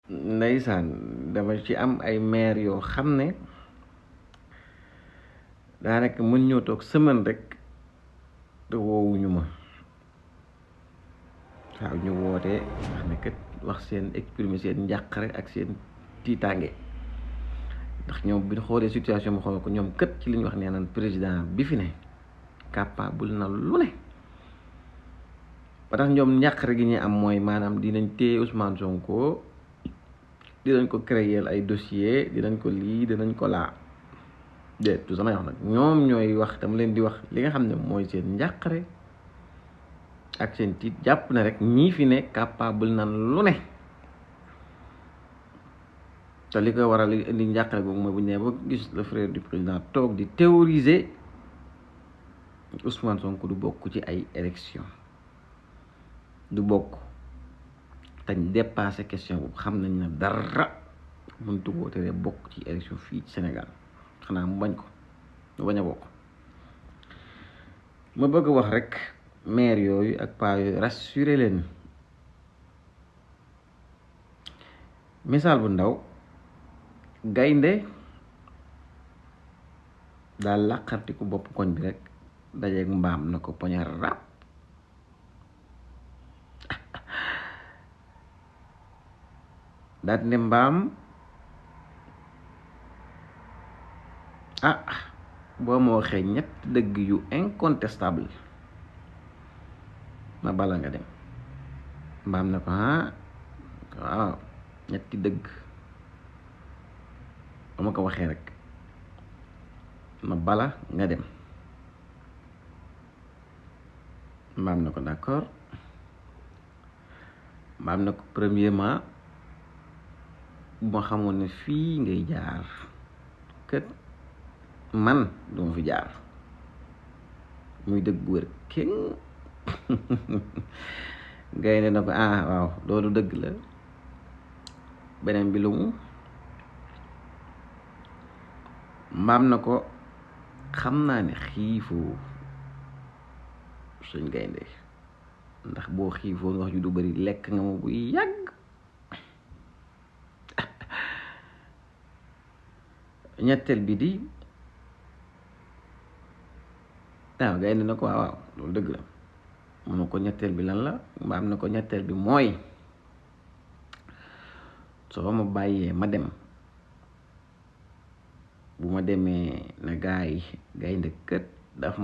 ndeysaan dama ci am ay maire yoo xam ne daanaka mën ñoo toog semaine rek te woowuñu ma waaw ñu wootee wax ne kat wax seen exprimer seen njàqare ak seen tiitaange ndax ñoom bi ñu xoolee situation bi xool ko ñoom kët ci li ñu wax nee naan président bi fi ne capable na lu ne ba tax ñoom njàqare gi ñuy am mooy maanaam dinañ téye Ousmane Sonko dinañ ko créer ay dossier dinañ ko lii dinañ ko laa déet tout samay wax nag ñoom ñooy wax dama leen di wax li nga xam ne mooy seen njàqare ak seen tiit jàpp na rek ñii fi ne capable nan lu ne te li ko waral li indi njàqare googu mooy bu ñu nee ba gis le frère du président toog di théoriser Ousmane Sonko du bokk ci ay élection du bokk tañ dépassé question boobu xam nañ ne dara mëntu koo teree bokk ci élection fii ci Sénégal xanaa mu bañ ko mu bañ a bokk ma bëgg wax rek maire yooyu ak paa yooyu rassuré leen misaal bu ndaw gaynde daal làqartiku bopp koñ bi rek dajeeg mbaam na ko poñe rab daal ne mbaam boo ma waxee ñett dëgg yu incontestable ma bala nga dem mbaam na ko waaw ñetti dëgg ba ma ko waxee rek ma bala nga dem mbaam na ko d'accord mbaam na ko premièrement bu ma xamoon ne fii ngay jaar kët man duma fi jaar muy dëgg bu wér kenn gaynde na ko waaw loolu dëgg la beneen bi lu mu mbaam na ko xam naa ne xiifoo suñ gaynde ndax boo xiifoon wax ju du bari lekk nga ma buy yàgg ñetteel bi di gaynde na ko waaw loolu dëgg la mu ne ko ñetteel bi lan la mbaam na ko ñetteel bi mooy soo ma bàyyee ma dem bu ma demee na gaay gaynde kët daf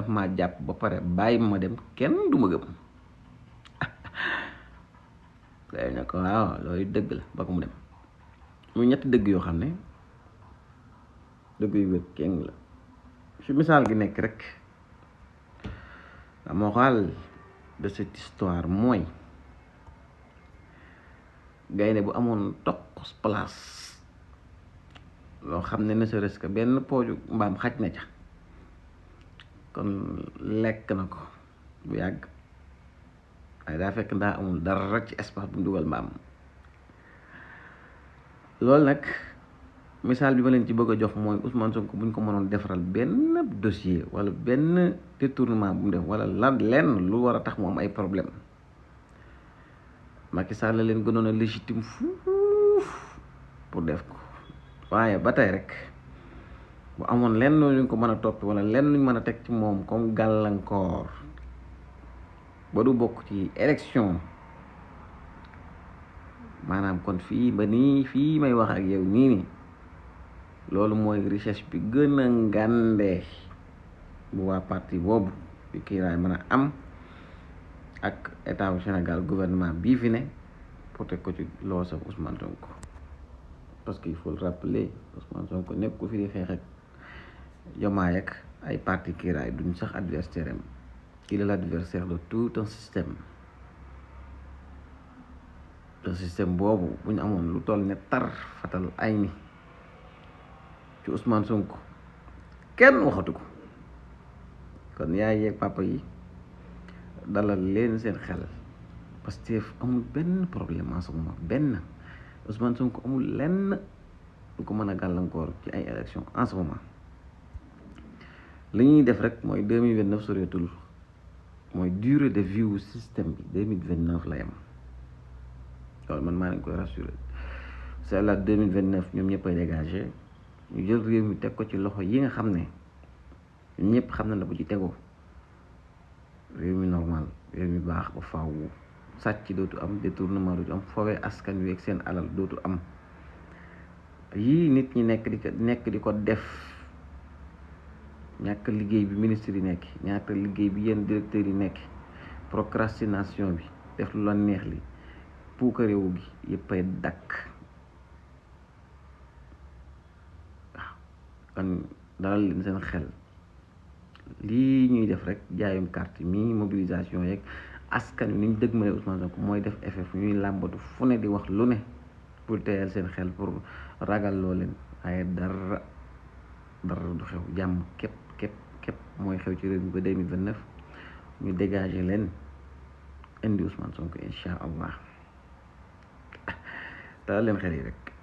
maa jàpp ba pare bàyyi ma dem kenn du ma gëm gaay na ko waaw loolu dëgg la ba ko mu dem muy ñetti dëgg yoo xam ne dëgg yu wér kenn la fi misaal gi nekk rek la morale de cette histoire mooy gaynde bu amoon toq place loo xam ne ne serait-ce que benn pooju mbaam xaj na ca kon lekk na ko bu yàgg waaye daa fekk ndaa amul dara rek ci espace bu mu dugal mbaam loolu nag misaal bi ma leen ci bëgg a jox mooy Ousmane Sonko bu ñu ko mënoon defaral benn dossier wala benn détournement bu mu def wala lenn lu war a tax mu am ay problème Macky Sall la leen gënoon a légitime fuuf pour def ko waaye ba tey rek bu amoon lenn luñ ko mën a toppi wala lenn luñ mën a teg ci moom comme gàllankoor ba du bokk ci élection maanaam kon fii ba nii fii may wax ak yow nii loolu mooy richesse bi gën a ngande bu waa parti boobu bi kiiraay mën a am ak état bu Sénégal gouvernement bii fi ne pour teg ko ci loo sa Ousmane Sonko parce que il faut le rappeler Ousmane Sonko nekk ku fi di xeex ak Diomaye ak ay parti kiiraay duñ sax adversaire am il est l'adversaire de tout un système boobu bu ñu amoon lu toll ne tar fatal ay ni ci Ousmane Sonko kenn waxatu ko kon yaay yeeg papa yi dalal leen seen xel parce que amul benn problème en ce moment benn Ousmane Sonko amul lenn lu ko mën a gàllankoor ci ay élection en ce moment li ñuy def rek mooy 2029 soreetul mooy durée de vie wu système bi 2029 la yem loolu man maa leen koy rassuré c'est la 2029 ñoom ñëpp ay dégagé ñu jël réew mi teg ko ci loxo yi nga xam ne ñëpp xam na ne bu ci tegoo réew mi normal réew mi baax ba faaw sàcc dootu am détournement dootu am foowee askan wi ak seen alal dootu am yii nit ñi nekk di ko def ñàkk liggéey bi ministre yi nekk ñàkk liggéey bi yenn directeurs yi nekk procrastination bi def lu la neex li puukareewu gi yëpp ay dakk waaw kon dalal leen seen xel lii ñuy def rek jaayum carte mi mobilisation yeeg askan wi ni ñu dëgmale Ousmane Sonko mooy def effet fu ñuy làmbatu fu ne di wax lu ne pour teyal seen xel pour ragal loo leen waaye dara du xew jàmm képp mooy xew ci réew mi ba 2029 ñu dégager leen indi Ousmane Sonko incha allah dalal leen xel yi rek.